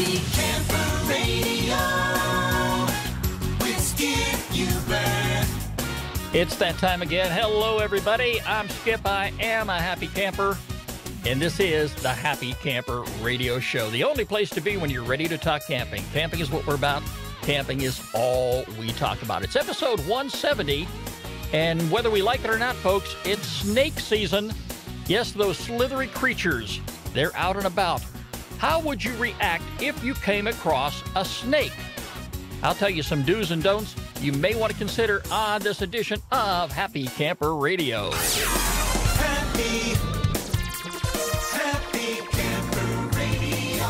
Happy Camper Radio with Skip Huber. It's that time again. Hello, everybody. I'm Skip. I am a happy camper, and this is the Happy Camper Radio Show, the only place to be when you're ready to talk camping. Camping is what we're about. Camping is all we talk about. It's episode 170, and whether we like it or not, folks, it's snake season. Yes, those slithery creatures, they're out and about. How would you react if you came across a snake? I'll tell you some do's and don'ts you may want to consider on this edition of Happy Camper Radio. Happy Camper Radio.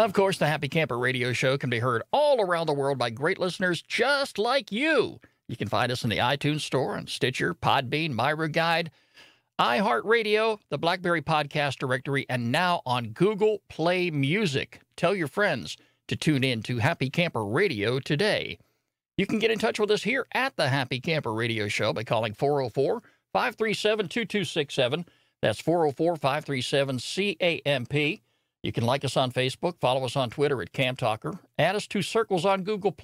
Of course, the Happy Camper Radio Show can be heard all around the world by great listeners just like you. You can find us in the iTunes Store, on Stitcher, Podbean, Myra Guide, iHeartRadio, the BlackBerry Podcast Directory, and now on Google Play Music. Tell your friends to tune in to Happy Camper Radio today. You can get in touch with us here at the Happy Camper Radio Show by calling 404-537-2267. That's 404-537-CAMP. You can like us on Facebook, follow us on Twitter at Camp Talker, add us to Circles on Google+,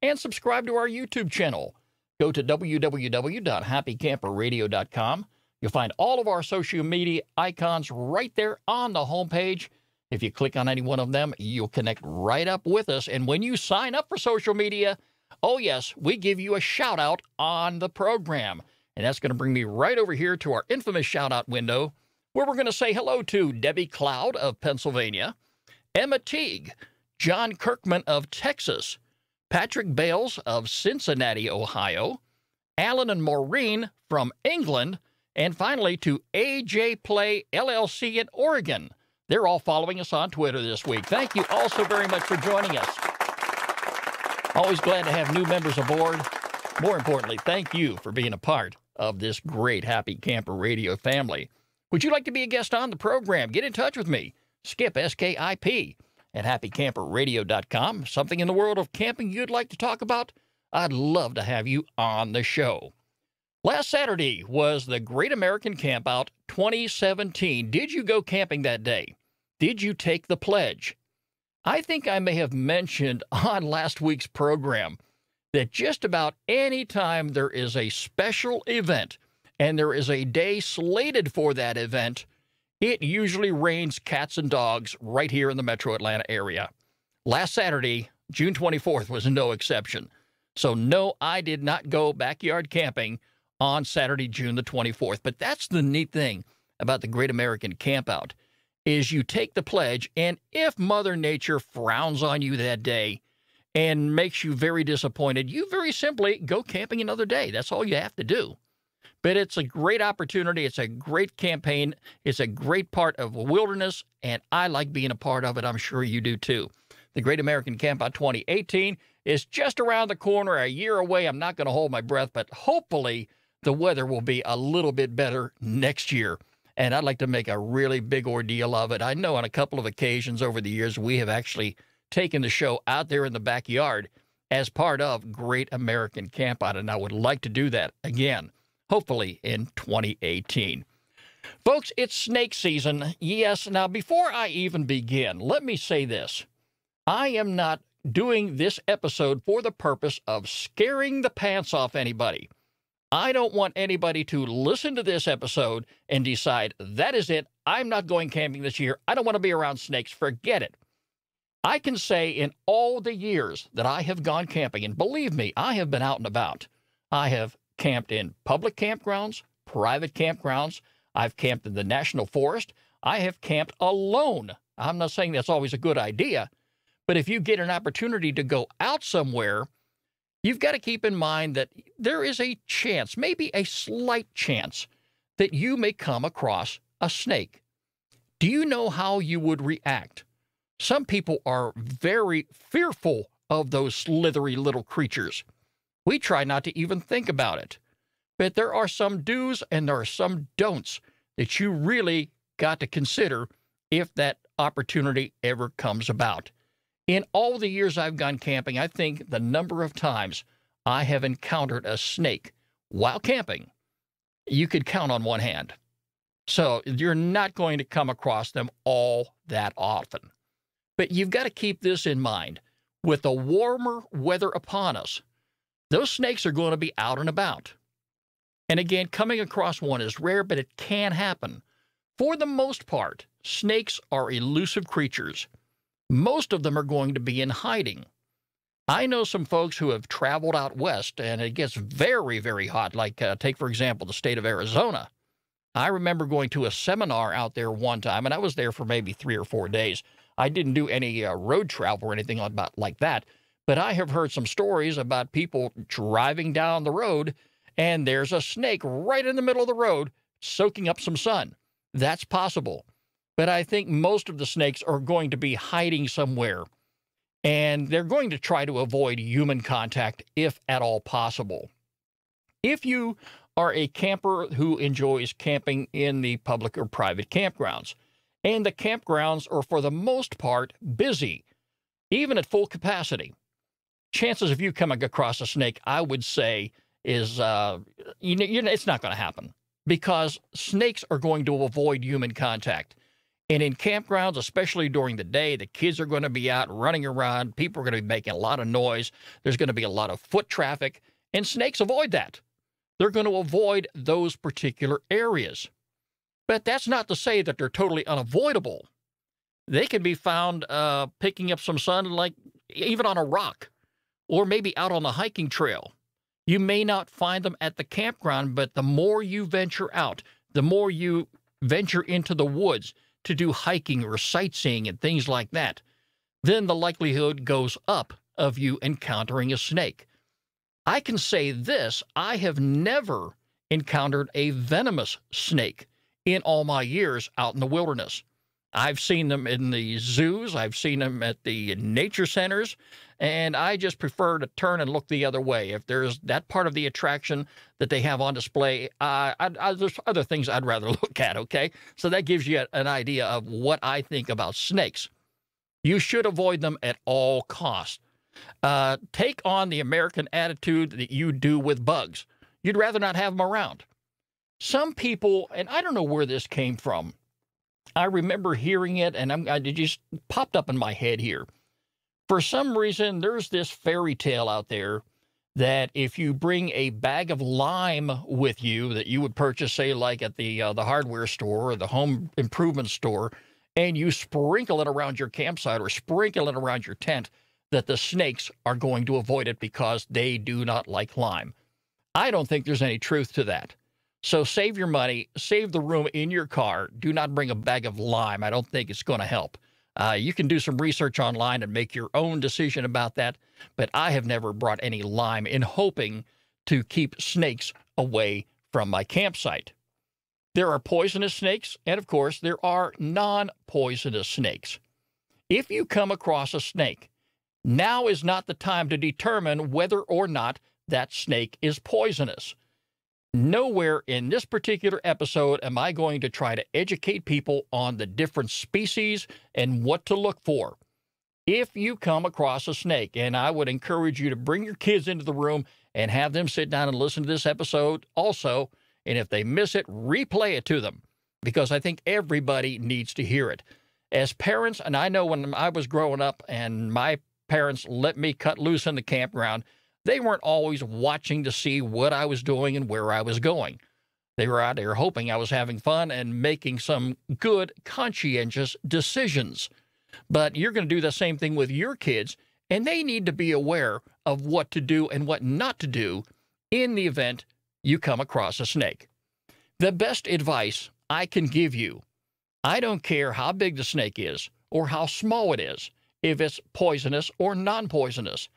and subscribe to our YouTube channel. Go to www.happycamperradio.com. You'll find all of our social media icons right there on the homepage. If you click on any one of them, you'll connect right up with us. And when you sign up for social media, oh, yes, we give you a shout-out on the program. And that's going to bring me right over here to our infamous shout-out window, where we're going to say hello to Debbie Cloud of Pennsylvania, Emma Teague, John Kirkman of Texas, Patrick Bales of Cincinnati, Ohio, Alan and Maureen from England, and finally to AJ Play LLC in Oregon. They're all following us on Twitter this week. Thank you all so very much for joining us. Always glad to have new members aboard. More importantly, thank you for being a part of this great Happy Camper Radio family. Would you like to be a guest on the program? Get in touch with me, Skip, S-K-I-P, at happycamperradio.com. Something in the world of camping you'd like to talk about? I'd love to have you on the show. Last Saturday was the Great American Campout 2017. Did you go camping that day? Did you take the pledge? I think I may have mentioned on last week's program that just about any time there is a special event and there is a day slated for that event, it usually rains cats and dogs right here in the metro Atlanta area. Last Saturday, June 24th, was no exception. So no, I did not go backyard camping on Saturday, June the 24th. But that's the neat thing about the Great American Campout, is you take the pledge, and if Mother Nature frowns on you that day and makes you very disappointed, you very simply go camping another day. That's all you have to do. But it's a great opportunity. It's a great campaign. It's a great part of the wilderness, and I like being a part of it. I'm sure you do too. The Great American Campout 2018 is just around the corner, a year away. I'm not going to hold my breath, but hopefully the weather will be a little bit better next year. And I'd like to make a really big ordeal of it. I know on a couple of occasions over the years, we have actually taken the show out there in the backyard as part of Great American Campout, and I would like to do that again, hopefully in 2018. Folks, it's snake season. Yes, now before I even begin, let me say this. I am not doing this episode for the purpose of scaring the pants off anybody. I don't want anybody to listen to this episode and decide, that is it, I'm not going camping this year, I don't want to be around snakes, forget it. I can say in all the years that I have gone camping, and believe me, I have been out and about. I have camped in public campgrounds, private campgrounds, I've camped in the National Forest, I have camped alone. I'm not saying that's always a good idea, but if you get an opportunity to go out somewhere, you've got to keep in mind that there is a chance, maybe a slight chance, that you may come across a snake. Do you know how you would react? Some people are very fearful of those slithery little creatures. We try not to even think about it. But there are some do's and there are some don'ts that you really got to consider if that opportunity ever comes about. In all the years I've gone camping, I think the number of times I have encountered a snake while camping, you could count on one hand. So you're not going to come across them all that often. But you've got to keep this in mind. With the warmer weather upon us, those snakes are going to be out and about. And again, coming across one is rare, but it can happen. For the most part, snakes are elusive creatures. Most of them are going to be in hiding. I know some folks who have traveled out west, and it gets very, very hot. Like, take, for example, the state of Arizona. I remember going to a seminar out there one time, and I was there for maybe 3 or 4 days. I didn't do any road travel or anything like that, but I have heard some stories about people driving down the road, and there's a snake right in the middle of the road soaking up some sun. That's possible. But I think most of the snakes are going to be hiding somewhere, and they're going to try to avoid human contact if at all possible. If you are a camper who enjoys camping in the public or private campgrounds, and the campgrounds are for the most part busy, even at full capacity, chances of you coming across a snake, I would say, is it's not going to happen, because snakes are going to avoid human contact. And in campgrounds, especially during the day, the kids are going to be out running around. People are going to be making a lot of noise. There's going to be a lot of foot traffic, and snakes avoid that. They're going to avoid those particular areas. But that's not to say that they're totally unavoidable. They can be found picking up some sun, like even on a rock, or maybe out on the hiking trail. You may not find them at the campground, but the more you venture out, the more you venture into the woods to do hiking or sightseeing and things like that, then the likelihood goes up of you encountering a snake. I can say this: I have never encountered a venomous snake in all my years out in the wilderness. I've seen them in the zoos, I've seen them at the nature centers, and I just prefer to turn and look the other way. If there's that part of the attraction that they have on display, there's other things I'd rather look at, okay? So that gives you an idea of what I think about snakes. You should avoid them at all costs. Take on the American attitude that you do with bugs. You'd rather not have them around. Some people, and I don't know where this came from, I remember hearing it, and it just popped up in my head here. For some reason, there's this fairy tale out there that if you bring a bag of lime with you that you would purchase, say, like at the hardware store or the home improvement store, and you sprinkle it around your campsite or sprinkle it around your tent, that the snakes are going to avoid it because they do not like lime. I don't think there's any truth to that. So save your money, save the room in your car. Do not bring a bag of lime. I don't think it's going to help. You can do some research online and make your own decision about that, but I have never brought any lime in hoping to keep snakes away from my campsite. There are poisonous snakes, and of course, there are non-poisonous snakes. If you come across a snake, now is not the time to determine whether or not that snake is poisonous. Nowhere in this particular episode am I going to try to educate people on the different species and what to look for. If you come across a snake, and I would encourage you to bring your kids into the room and have them sit down and listen to this episode also, and if they miss it, replay it to them, because I think everybody needs to hear it. As parents, and I know when I was growing up and my parents let me cut loose in the campground, they weren't always watching to see what I was doing and where I was going. They were out there hoping I was having fun and making some good, conscientious decisions. But you're going to do the same thing with your kids, and they need to be aware of what to do and what not to do in the event you come across a snake. The best advice I can give you, I don't care how big the snake is or how small it is, if it's poisonous or non-poisonous.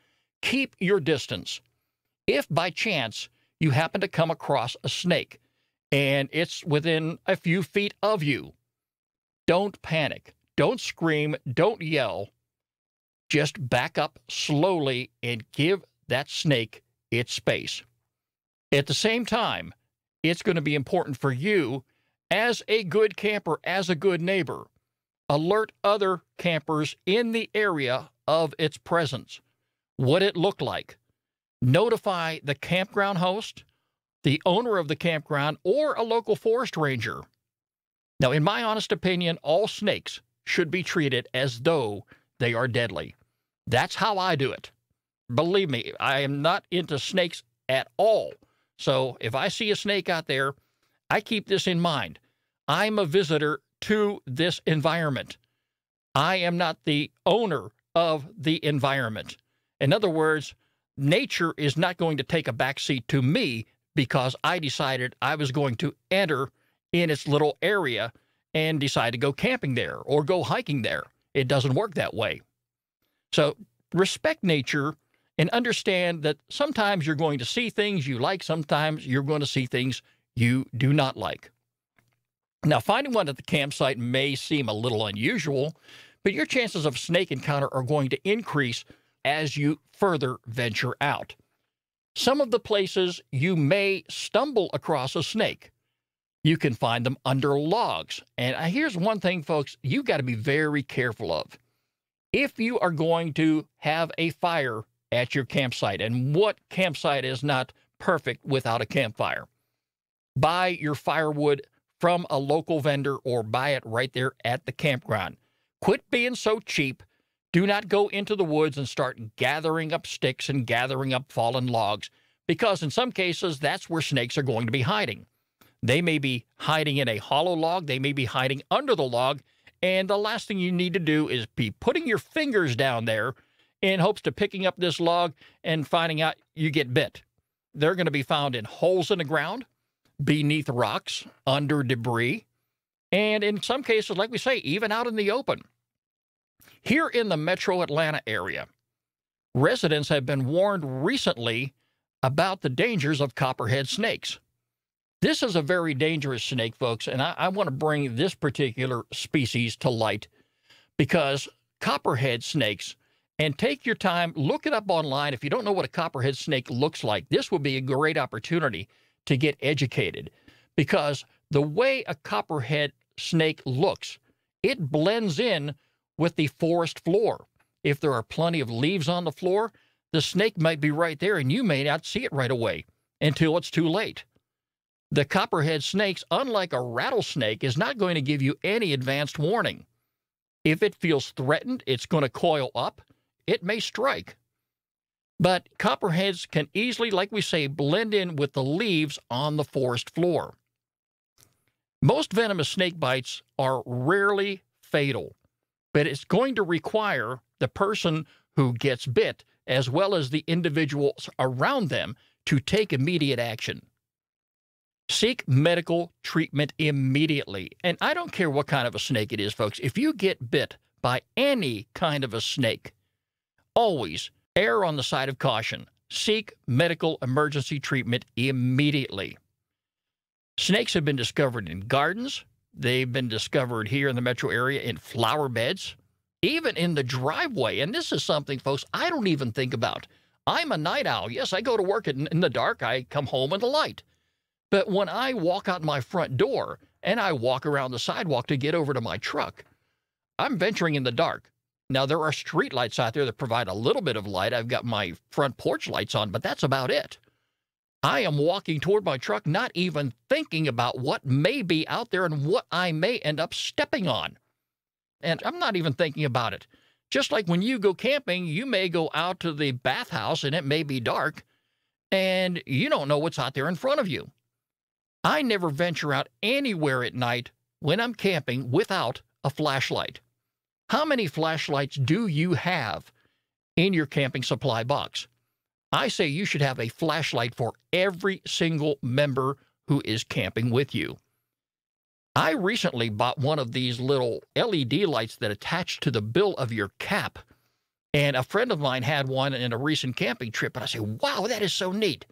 Keep your distance. If by chance you happen to come across a snake and it's within a few feet of you, don't panic. Don't scream. Don't yell. Just back up slowly and give that snake its space. At the same time, it's going to be important for you as a good camper, as a good neighbor. Alert other campers in the area of its presence, what it looked like. Notify the campground host, the owner of the campground, or a local forest ranger. Now, in my honest opinion, all snakes should be treated as though they are deadly. That's how I do it. Believe me, I am not into snakes at all. So if I see a snake out there, I keep this in mind. I'm a visitor to this environment. I am not the owner of the environment. In other words, nature is not going to take a backseat to me because I decided I was going to enter in its little area and decide to go camping there or go hiking there. It doesn't work that way. So respect nature and understand that sometimes you're going to see things you like, sometimes you're going to see things you do not like. Now, finding one at the campsite may seem a little unusual, but your chances of snake encounter are going to increase as you further venture out. Some of the places you may stumble across a snake. You can find them under logs. And here's one thing, folks, you've got to be very careful of. If you are going to have a fire at your campsite, and what campsite is not perfect without a campfire? Buy your firewood from a local vendor or buy it right there at the campground. Quit being so cheap. Do not go into the woods and start gathering up sticks and gathering up fallen logs, because in some cases, that's where snakes are going to be hiding. They may be hiding in a hollow log. They may be hiding under the log. And the last thing you need to do is be putting your fingers down there in hopes to picking up this log and finding out you get bit. They're going to be found in holes in the ground, beneath rocks, under debris, and in some cases, like we say, even out in the open. Here in the metro Atlanta area, residents have been warned recently about the dangers of copperhead snakes. This is a very dangerous snake, folks, and I want to bring this particular species to light because copperhead snakes, and take your time, look it up online. If you don't know what a copperhead snake looks like, this would be a great opportunity to get educated, because the way a copperhead snake looks, it blends in with the forest floor. If there are plenty of leaves on the floor, the snake might be right there and you may not see it right away until it's too late. The copperhead snakes, unlike a rattlesnake, is not going to give you any advanced warning. If it feels threatened, it's going to coil up. It may strike. But copperheads can easily, like we say, blend in with the leaves on the forest floor. Most venomous snake bites are rarely fatal, but it's going to require the person who gets bit, as well as the individuals around them, to take immediate action. Seek medical treatment immediately. And I don't care what kind of a snake it is, folks. If you get bit by any kind of a snake, always err on the side of caution. Seek medical emergency treatment immediately. Snakes have been discovered in gardens. They've been discovered here in the metro area in flower beds, even in the driveway. And this is something, folks, I don't even think about. I'm a night owl. Yes, I go to work in the dark. I come home in the light. But when I walk out my front door and I walk around the sidewalk to get over to my truck, I'm venturing in the dark. Now, there are street lights out there that provide a little bit of light. I've got my front porch lights on, but that's about it. I am walking toward my truck, not even thinking about what may be out there and what I may end up stepping on. And I'm not even thinking about it. Just like when you go camping, you may go out to the bathhouse and it may be dark, and you don't know what's out there in front of you. I never venture out anywhere at night when I'm camping without a flashlight. How many flashlights do you have in your camping supply box? I say you should have a flashlight for every single member who is camping with you. I recently bought one of these little LED lights that attach to the bill of your cap, and a friend of mine had one in a recent camping trip, and I say, wow, that is so neat.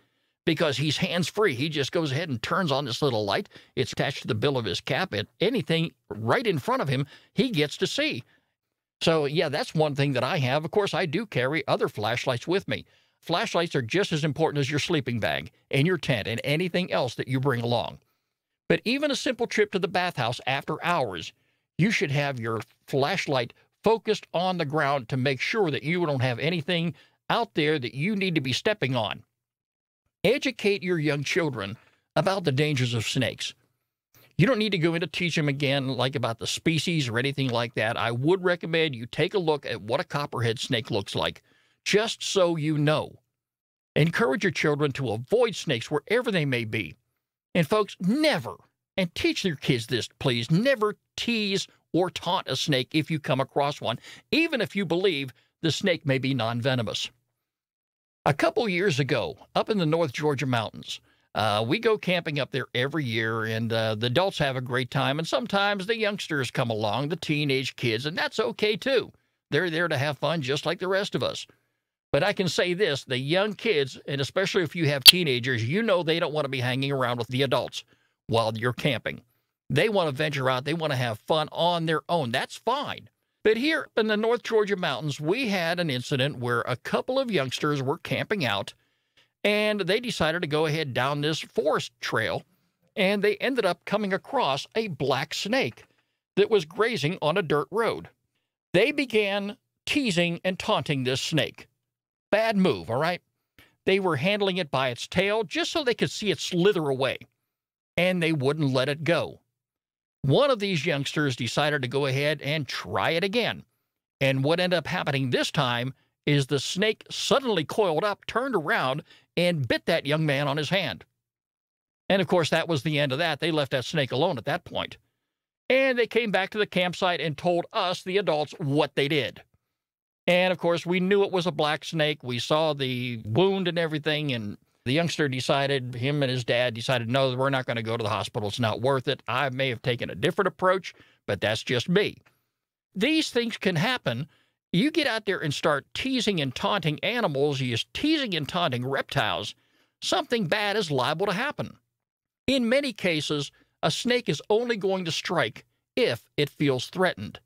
Because he's hands-free. He just goes ahead and turns on this little light. It's attached to the bill of his cap, and anything right in front of him, he gets to see. So, yeah, that's one thing that I have. Of course, I do carry other flashlights with me. Flashlights are just as important as your sleeping bag and your tent and anything else that you bring along. But even a simple trip to the bathhouse after hours, you should have your flashlight focused on the ground to make sure that you don't have anything out there that you need to be stepping on. Educate your young children about the dangers of snakes. You don't need to go into teach them again like about the species or anything like that. I would recommend you take a look at what a copperhead snake looks like, just so you know. Encourage your children to avoid snakes wherever they may be. And folks, never, and teach your kids this, please, never tease or taunt a snake if you come across one, even if you believe the snake may be non-venomous. A couple years ago, up in the North Georgia mountains, we go camping up there every year, and the adults have a great time, and sometimes the youngsters come along, the teenage kids, and that's okay too. They're there to have fun just like the rest of us. But I can say this, the young kids, and especially if you have teenagers, you know they don't want to be hanging around with the adults while you're camping. They want to venture out. They want to have fun on their own. That's fine. But here in the North Georgia mountains, we had an incident where a couple of youngsters were camping out, and they decided to go ahead down this forest trail, and they ended up coming across a black snake that was grazing on a dirt road. They began teasing and taunting this snake. Bad move, all right? They were handling it by its tail just so they could see it slither away, and they wouldn't let it go. One of these youngsters decided to go ahead and try it again, and what ended up happening this time is the snake suddenly coiled up, turned around, and bit that young man on his hand. And, of course, that was the end of that. They left that snake alone at that point. And they came back to the campsite and told us, the adults, what they did. And, of course, we knew it was a black snake. We saw the wound and everything, and the youngster decided, him and his dad decided, no, we're not going to go to the hospital. It's not worth it. I may have taken a different approach, but that's just me. These things can happen. You get out there and start teasing and taunting animals, you're teasing and taunting reptiles, something bad is liable to happen. In many cases, a snake is only going to strike if it feels threatened.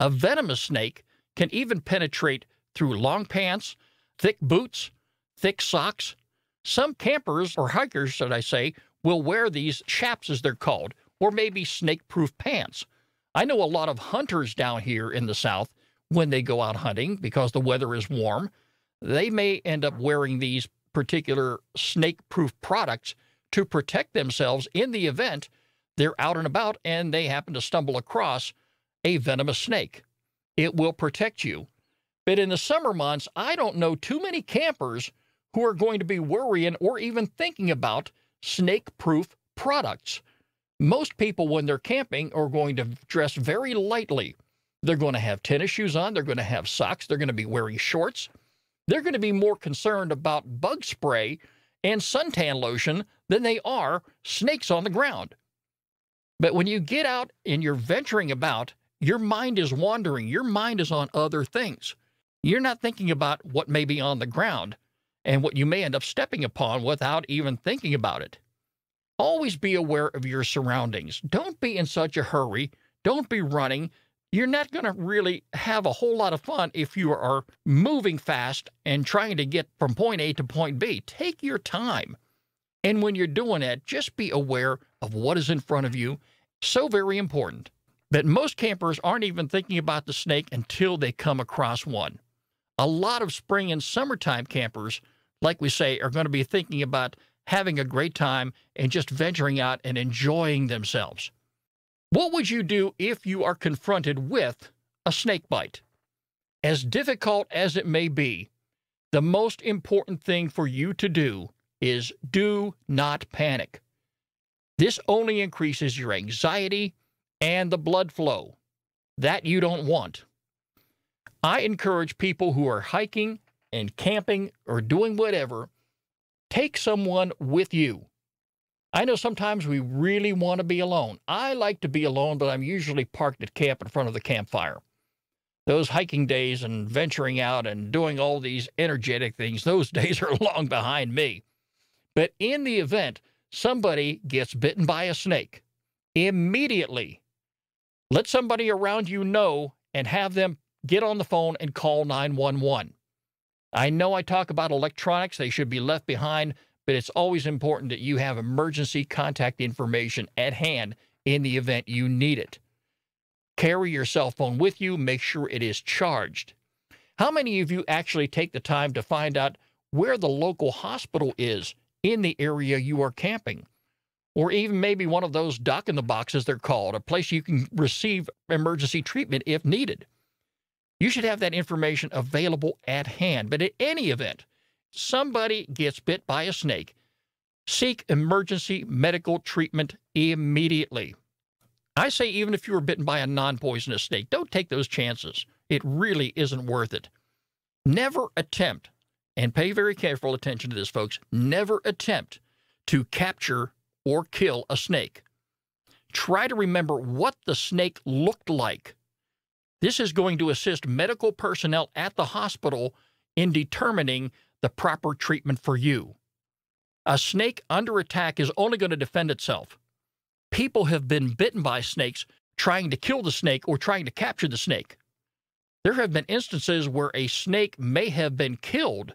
A venomous snake can even penetrate through long pants, thick boots, thick socks. Some campers, or hikers, should I say, will wear these chaps, as they're called, or maybe snake-proof pants. I know a lot of hunters down here in the South, when they go out hunting, because the weather is warm, they may end up wearing these particular snake-proof products to protect themselves in the event they're out and about and they happen to stumble across a venomous snake. It will protect you. But in the summer months, I don't know too many campers who are going to be worrying or even thinking about snake-proof products. Most people, when they're camping, are going to dress very lightly. They're going to have tennis shoes on. They're going to have socks. They're going to be wearing shorts. They're going to be more concerned about bug spray and suntan lotion than they are snakes on the ground. But when you get out and you're venturing about, your mind is wandering. Your mind is on other things. You're not thinking about what may be on the ground and what you may end up stepping upon without even thinking about it. Always be aware of your surroundings. Don't be in such a hurry. Don't be running. You're not going to really have a whole lot of fun if you are moving fast and trying to get from point A to point B. Take your time. And when you're doing that, just be aware of what is in front of you. So very important. But most campers aren't even thinking about the snake until they come across one. A lot of spring and summertime campers, like we say, are going to be thinking about having a great time and just venturing out and enjoying themselves. What would you do if you are confronted with a snake bite? As difficult as it may be, the most important thing for you to do is do not panic. This only increases your anxiety and the blood flow. That you don't want. I encourage people who are hiking and camping or doing whatever, take someone with you. I know sometimes we really want to be alone. I like to be alone, but I'm usually parked at camp in front of the campfire. Those hiking days and venturing out and doing all these energetic things, those days are long behind me. But in the event somebody gets bitten by a snake, immediately let somebody around you know and have them get on the phone and call 911. I know I talk about electronics, they should be left behind, but it's always important that you have emergency contact information at hand in the event you need it. Carry your cell phone with you. Make sure it is charged. How many of you actually take the time to find out where the local hospital is in the area you are camping? or even maybe one of those dock in the boxes they're called, a place you can receive emergency treatment if needed. You should have that information available at hand. But in any event, somebody gets bit by a snake, seek emergency medical treatment immediately. I say even if you were bitten by a non-poisonous snake, don't take those chances. It really isn't worth it. Never attempt, and pay very careful attention to this, folks, never attempt to capture or kill a snake. Try to remember what the snake looked like. This is going to assist medical personnel at the hospital in determining the proper treatment for you. A snake under attack is only going to defend itself. People have been bitten by snakes trying to kill the snake or trying to capture the snake. There have been instances where a snake may have been killed,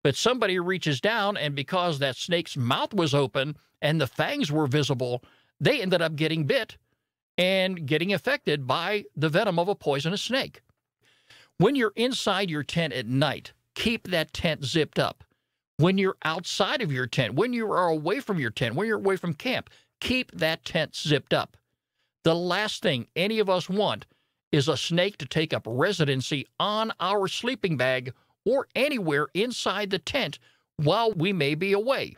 but somebody reaches down, and because that snake's mouth was open and the fangs were visible, they ended up getting bit and getting affected by the venom of a poisonous snake. When you're inside your tent at night, keep that tent zipped up. When you're outside of your tent, when you are away from your tent, when you're away from camp, keep that tent zipped up. The last thing any of us want is a snake to take up residency on our sleeping bag or anywhere inside the tent while we may be away.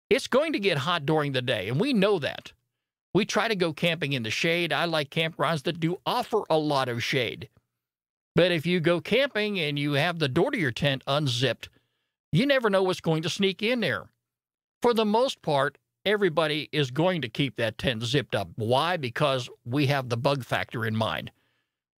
It's going to get hot during the day, and we know that. We try to go camping in the shade. I like campgrounds that do offer a lot of shade. But if you go camping and you have the door to your tent unzipped, you never know what's going to sneak in there. For the most part, everybody is going to keep that tent zipped up. Why? Because we have the bug factor in mind.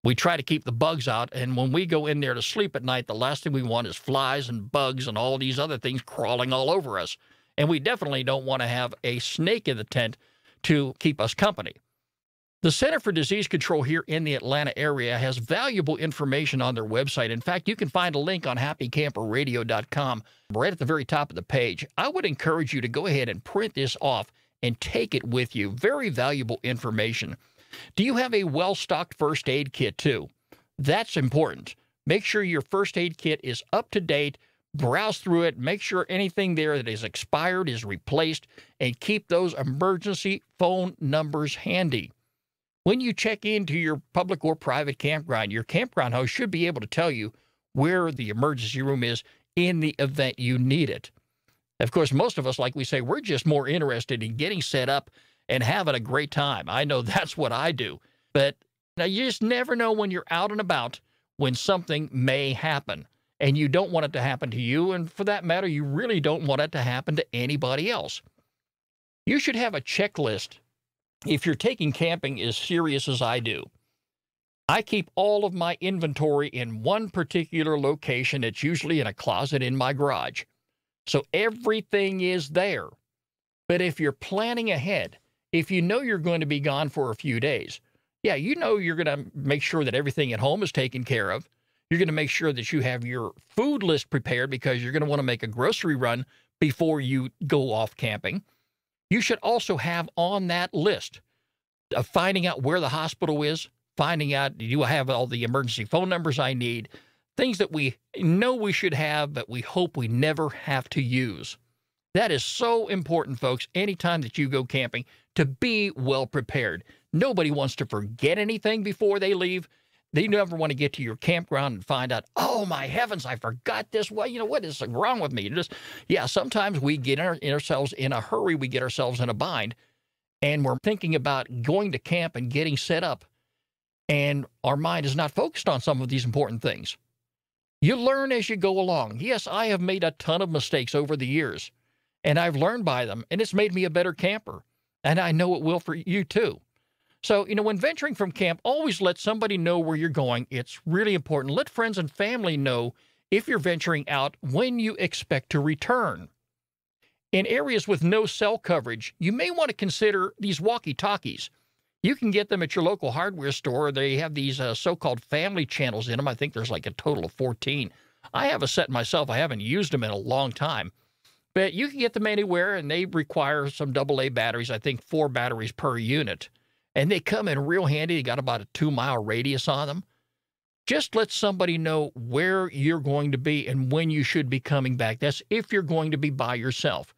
We try to keep the bugs out, and when we go in there to sleep at night, the last thing we want is flies and bugs and all these other things crawling all over us. And we definitely don't want to have a snake in the tent to keep us company. The Center for Disease Control here in the Atlanta area has valuable information on their website. In fact, you can find a link on happycamperradio.com right at the very top of the page. I would encourage you to go ahead and print this off and take it with you. Very valuable information. Do you have a well-stocked first aid kit too? That's important. Make sure your first aid kit is up to date. Browse through it, make sure anything there that is expired is replaced, and keep those emergency phone numbers handy. When you check into your public or private campground, your campground host should be able to tell you where the emergency room is in the event you need it. Of course, most of us, like we say, we're just more interested in getting set up and having a great time. I know that's what I do. But now you just never know when you're out and about when something may happen. And you don't want it to happen to you, and for that matter, you really don't want it to happen to anybody else. You should have a checklist if you're taking camping as serious as I do. I keep all of my inventory in one particular location. It's usually in a closet in my garage. So everything is there. But if you're planning ahead, if you know you're going to be gone for a few days, yeah, you know you're going to make sure that everything at home is taken care of. You're going to make sure that you have your food list prepared because you're going to want to make a grocery run before you go off camping. You should also have on that list of finding out where the hospital is, finding out, do I have all the emergency phone numbers I need, things that we know we should have, but we hope we never have to use. That is so important, folks, anytime that you go camping, to be well prepared. Nobody wants to forget anything before they leave. They never want to get to your campground and find out, oh, my heavens, I forgot this. Well, you know, what is wrong with me? Sometimes we get ourselves in a hurry. We get ourselves in a bind, and we're thinking about going to camp and getting set up, and our mind is not focused on some of these important things. You learn as you go along. Yes, I have made a ton of mistakes over the years, and I've learned by them, and it's made me a better camper, and I know it will for you too. So, when venturing from camp, always let somebody know where you're going. It's really important. Let friends and family know if you're venturing out when you expect to return. In areas with no cell coverage, you may want to consider these walkie-talkies. You can get them at your local hardware store. They have these so-called family channels in them. I think there's like a total of 14. I have a set myself. I haven't used them in a long time. But you can get them anywhere, and they require some AA batteries. I think 4 batteries per unit. And they come in real handy. They got about a 2-mile radius on them. Just let somebody know where you're going to be and when you should be coming back. That's if you're going to be by yourself.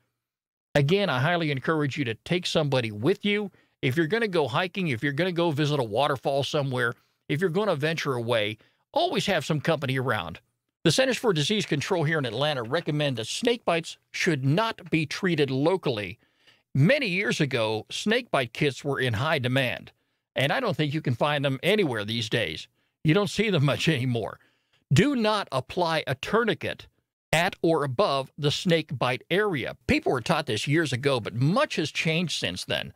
Again, I highly encourage you to take somebody with you. If you're going to go hiking, if you're going to go visit a waterfall somewhere, if you're going to venture away, always have some company around. The Centers for Disease Control here in Atlanta recommend that snake bites should not be treated locally. Many years ago, snake bite kits were in high demand, and I don't think you can find them anywhere these days. You don't see them much anymore. Do not apply a tourniquet at or above the snake bite area. People were taught this years ago, but much has changed since then.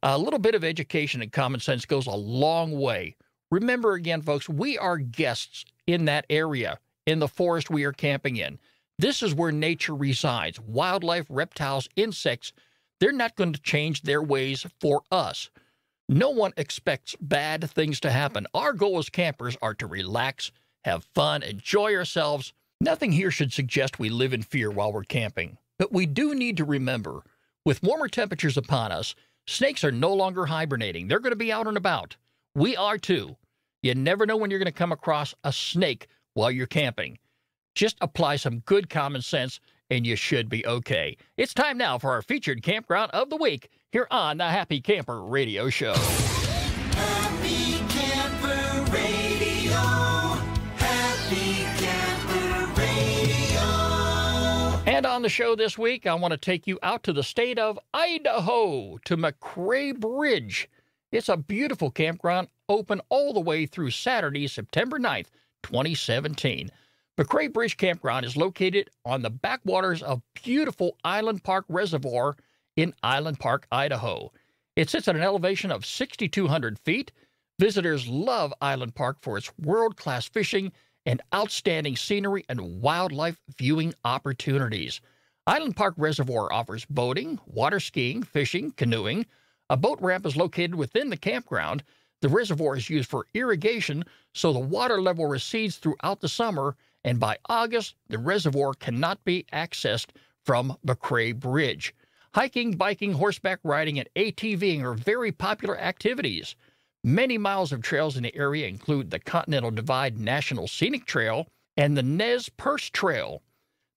A little bit of education and common sense goes a long way. Remember again, folks, we are guests in that area, in the forest we are camping in. This is where nature resides. Wildlife, reptiles, insects, they're not going to change their ways for us. No one expects bad things to happen. Our goal as campers are to relax, have fun, enjoy ourselves. Nothing here should suggest we live in fear while we're camping. But we do need to remember, with warmer temperatures upon us, snakes are no longer hibernating. They're going to be out and about. We are too. You never know when you're going to come across a snake while you're camping. Just apply some good common sense and you should be okay. It's time now for our featured campground of the week here on the Happy Camper Radio Show. Happy Camper Radio. Happy Camper Radio. And on the show this week, I want to take you out to the state of Idaho, to McRae Bridge. It's a beautiful campground, open all the way through Saturday, September 9th, 2017. McRae Bridge Campground is located on the backwaters of beautiful Island Park Reservoir in Island Park, Idaho. It sits at an elevation of 6,200 feet. Visitors love Island Park for its world-class fishing and outstanding scenery and wildlife viewing opportunities. Island Park Reservoir offers boating, water skiing, fishing, canoeing. A boat ramp is located within the campground. The reservoir is used for irrigation, so the water level recedes throughout the summer, and by August, the reservoir cannot be accessed from McRae Bridge. Hiking, biking, horseback riding, and ATVing are very popular activities. Many miles of trails in the area include the Continental Divide National Scenic Trail and the Nez Perce Trail.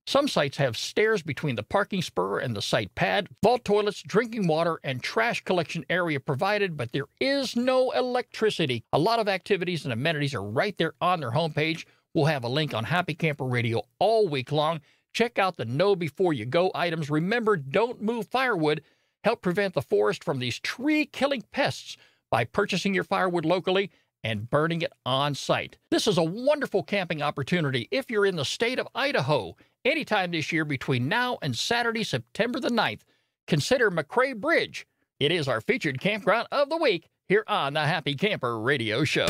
Some sites have stairs between the parking spur and the site pad, vault toilets, drinking water, and trash collection area provided, but there is no electricity. A lot of activities and amenities are right there on their homepage. We'll have a link on Happy Camper Radio all week long. Check out the Know Before You Go items. Remember, don't move firewood. Help prevent the forest from these tree-killing pests by purchasing your firewood locally and burning it on site. This is a wonderful camping opportunity if you're in the state of Idaho. Anytime this year between now and Saturday, September the 9th, consider McRae Bridge. It is our featured campground of the week here on the Happy Camper Radio Show.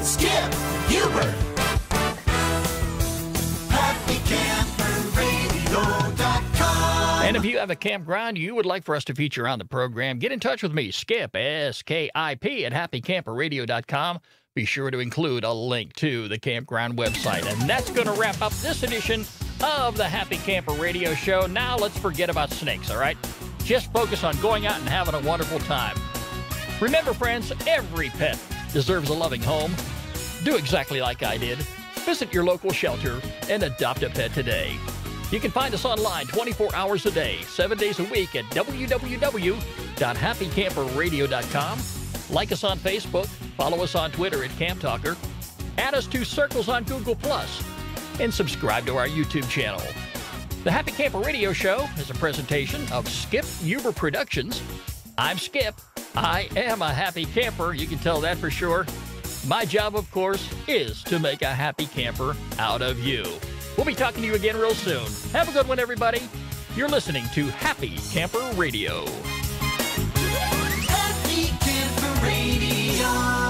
Skip Hubert. HappyCamperRadio.com. And if you have a campground you would like for us to feature on the program, get in touch with me, Skip, S-K-I-P, at HappyCamperRadio.com. Be sure to include a link to the campground website. And that's going to wrap up this edition of the Happy Camper Radio Show. Now let's forget about snakes, all right? Just focus on going out and having a wonderful time. Remember, friends, every pet deserves a loving home. Do exactly like I did. Visit your local shelter and adopt a pet today. You can find us online 24 hours a day, 7 days a week at www.happycamperradio.com. Like us on Facebook, follow us on Twitter at Camp Talker, add us to Circles on Google+, and subscribe to our YouTube channel. The Happy Camper Radio Show is a presentation of Skip Huber Productions. I'm Skip. I am a happy camper. You can tell that for sure. My job, of course, is to make a happy camper out of you. We'll be talking to you again real soon. Have a good one, everybody. You're listening to Happy Camper Radio. Happy Camper Radio.